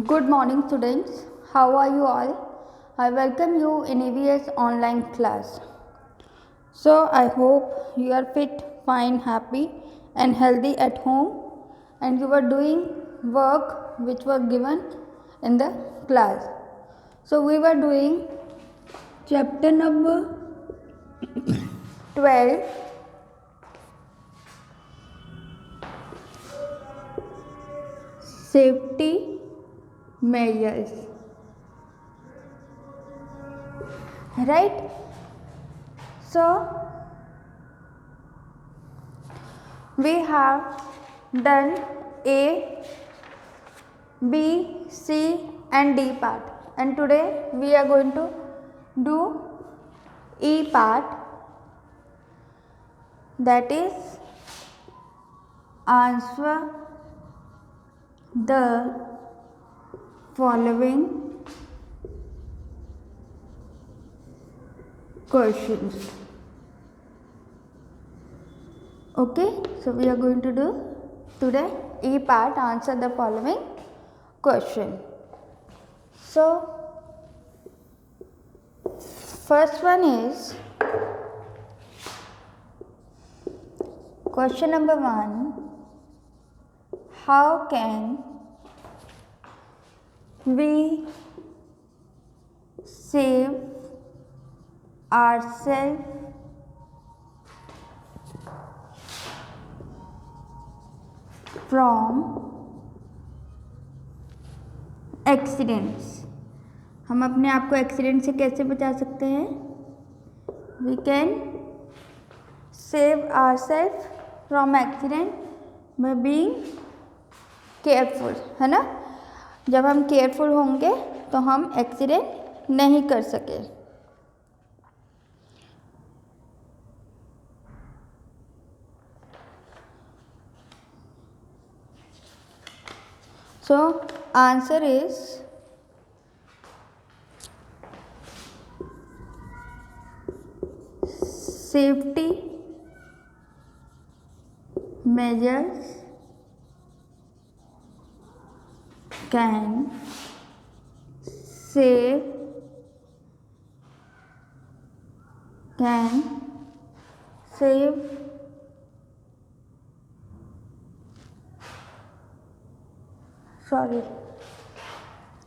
Good morning, students. How are you all? I welcome you in EVS online class. So, I hope you are fit, fine, happy, and healthy at home, and you are doing work which was given in the class. So, we were doing chapter number 12, safety measures. Right? So, we have done A, B, C and D part, and today we are going to do E part, that is answer the following questions. Okay, so we are going to do today E part, answer the following question. So, first one is question number 1. How can we save ourselves from accidents? हम अपने आप को accident से कैसे बचा सकते हैं? We can save ourselves from accident by being careful, है ना? जब हम केयरफुल होंगे तो हम एक्सीडेंट नहीं कर सके. So, answer is safety measures can save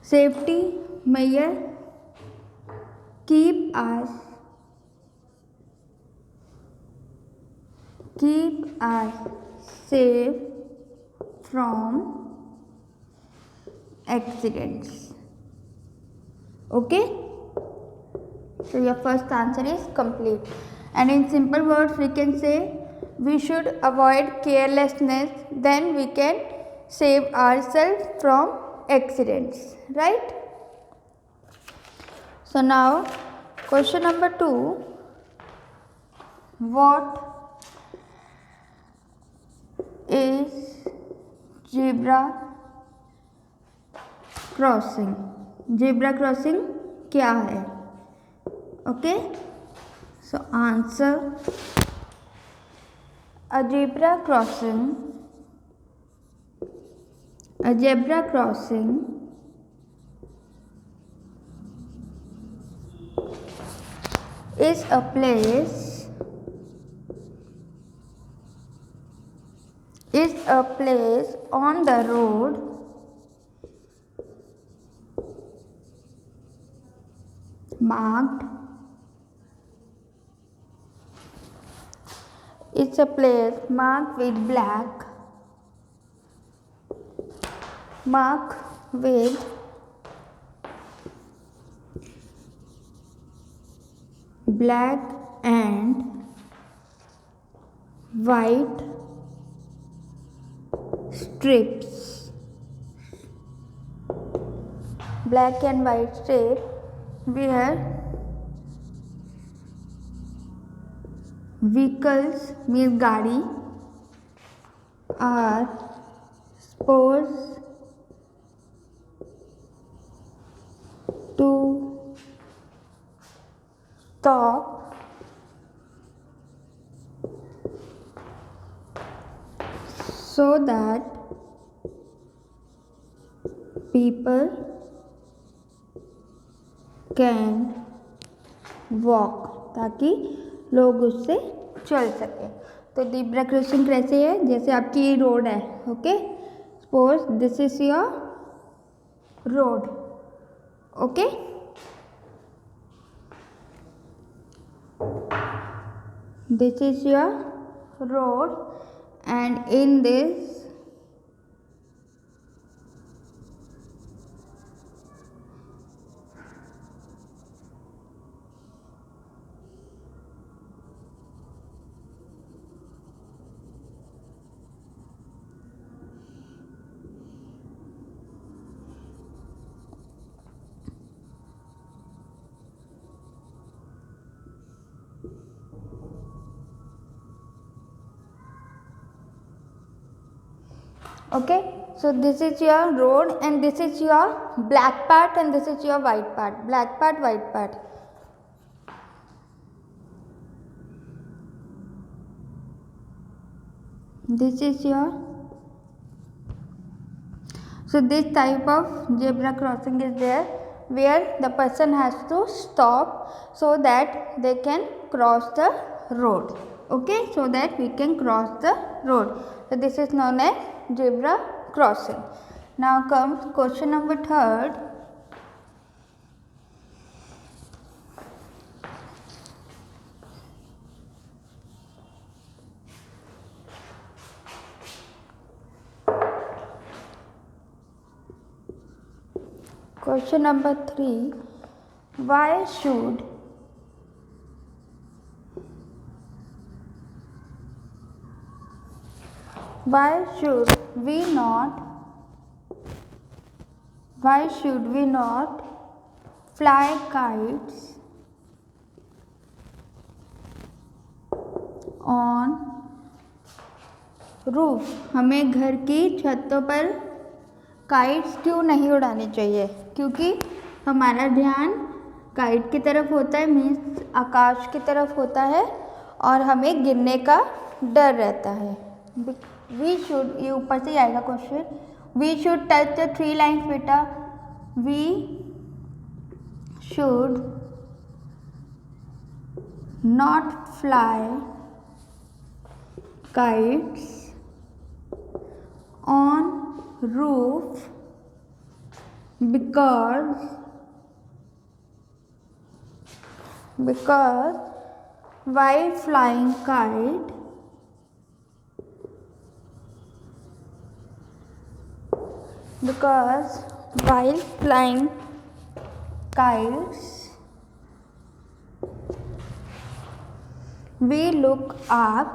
safety measure keep us safe from accidents. Okay, so your first answer is complete, and in simple words we can say we should avoid carelessness, then we can save ourselves from accidents, right? So now question number 2. What is zebra crossing? Zebra crossing क्या है? Okay, so answer, a zebra crossing is a place on the road marked with black and white strips. Black and white strip where vehicles means गाड़ी are supposed to stop so that people can walk, ताकि लोग उससे चल सके। तो zebra crossing कैसे है, जैसे आपकी रोड है, okay, suppose this is your road, okay, this is your road and in this okay, so this is your road and this is your black part and this is your white part, black part, white part. This is your, so this type of zebra crossing is there where the person has to stop so that they can cross the road, okay, so that we can cross the road. So this is known as zebra crossing. Now comes question number 3rd. Question number 3. Why should we not fly kites on roof? हमें घर की छतों पर kites क्यों नहीं उड़ानी चाहिए? क्योंकि हमारा ध्यान काइट की तरफ होता है, मीन्स आकाश की तरफ होता है, और हमें गिरने का डर रहता है। वी शुड, ये ऊपर से आएगा question, we should touch the 3 lines बेटा, we should not fly kites on roof because while flying kites we look up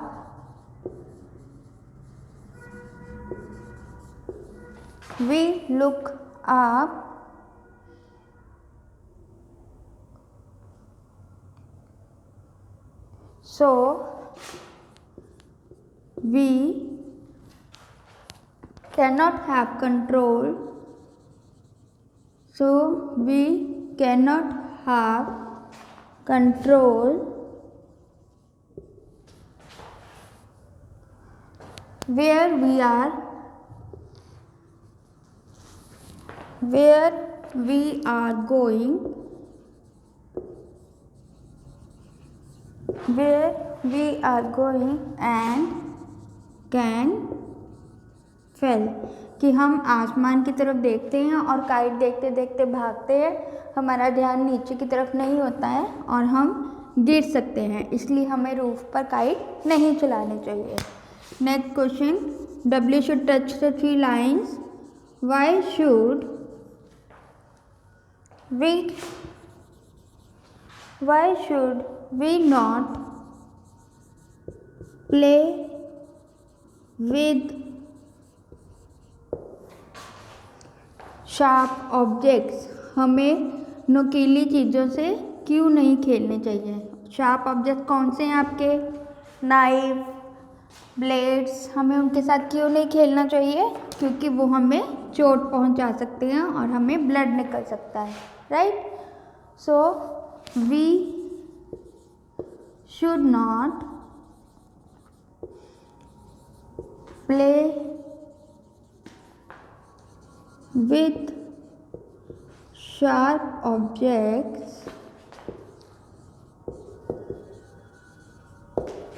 so we cannot have control where we are going and can fall, कि हम आसमान की तरफ देखते हैं और kite देखते देखते भागते हैं, हमारा ध्यान नीचे की तरफ नहीं होता है और हम गिर सकते हैं, इसलिए हमें रूफ पर काइट नहीं चलानी चाहिए। Next question, W should touch the 3 lines. Why should we not play with sharp objects? हमें नुकीली चीज़ों से क्यों नहीं खेलने चाहिए? शार्प ऑब्जेक्ट कौन से हैं आपके? नाइफ, ब्लेड्स, हमें उनके साथ क्यों नहीं खेलना चाहिए? क्योंकि वो हमें चोट पहुंचा सकते हैं और हमें ब्लड निकल सकता है, right? So we should not play with sharp objects.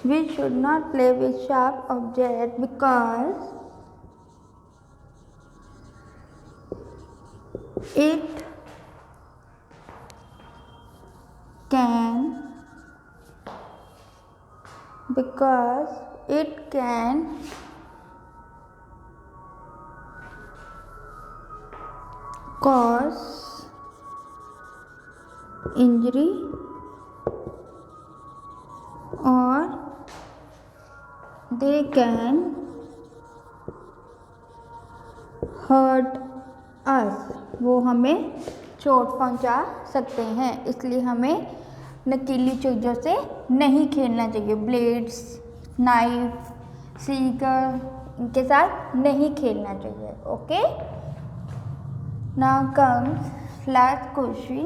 We should not play with sharp objects because it can cause injury or they can hurt us. वो हमें चोट पहुंचा सकते हैं, इसलिए हमें नुकीली चीज़ों से नहीं खेलना चाहिए. ब्लेड्स, नाइफ, सीकर, इनके साथ नहीं खेलना चाहिए. Okay. Now comes last question.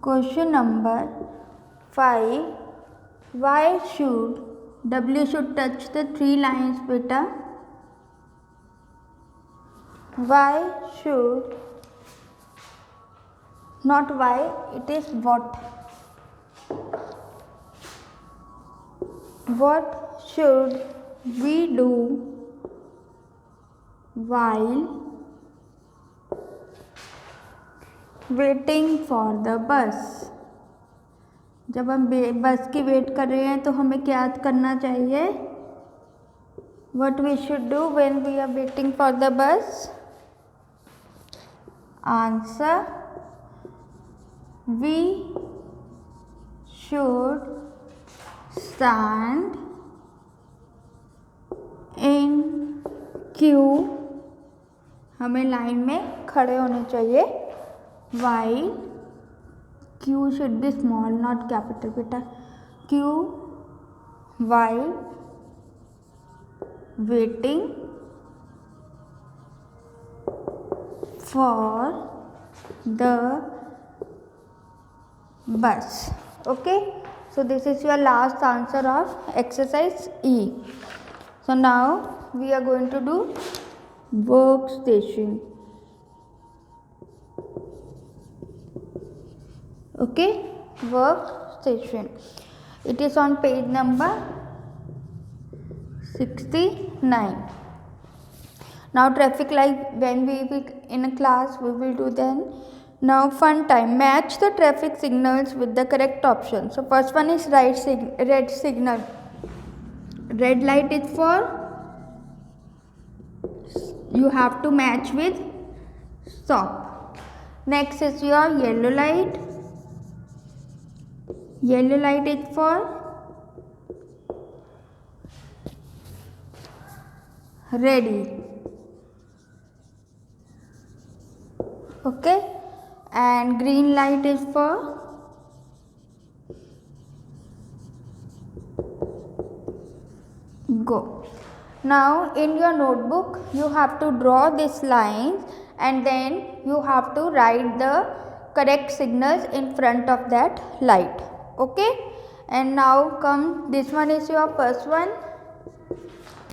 Question number 5. Why should W should touch the 3 lines, beta? Why should, not why, it is what. What should we do while waiting for the bus? जब हम बस की wait कर रहे हैं तो हमें क्या करना चाहिए? What we should do when we are waiting for the bus? Answer: we should stand in queue. हमें लाइन में खड़े होने चाहिए. While Q should be small, not capital, beta. Q while waiting for the bus. Okay. So this is your last answer of exercise E. So now we are going to do workstation. Okay, workstation. It is on page number 69. Now traffic light, when we will in a class we will do then. Now fun time. Match the traffic signals with the correct option. So first one is red signal. Red light is for, you have to match with stop. Next is your yellow light. Yellow light is for ready. Okay. And green light is for go. Now in your notebook you have to draw these lines and then you have to write the correct signals in front of that light. Okay. And now come, this one is your first one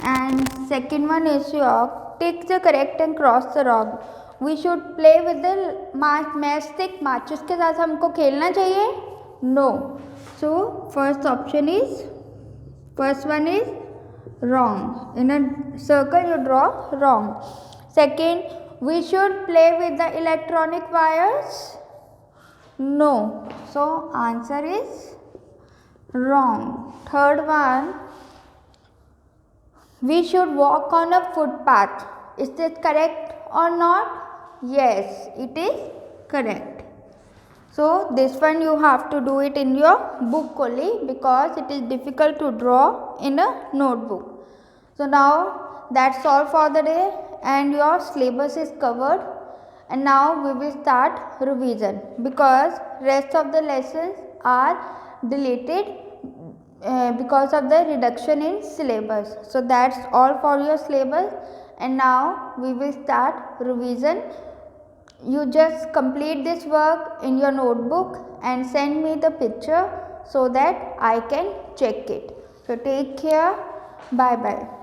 and second one is your take the correct and cross the wrong. We should play with the matchstick. matches के साथ हमको खेलना चाहिए? No. So first option is, first one is wrong. In a circle you draw wrong. Second, we should play with the electronic wires? No. So answer is wrong. Third one, we should walk on a footpath. Is this correct or not? Yes, it is correct. So this one you have to do it in your book only because it is difficult to draw in a notebook. So now that's all for the day and your syllabus is covered. And now we will start revision because rest of the lessons are deleted because of the reduction in syllabus. So that's all for your syllabus and now we will start revision. You just complete this work in your notebook and send me the picture so that I can check it. So take care. Bye bye.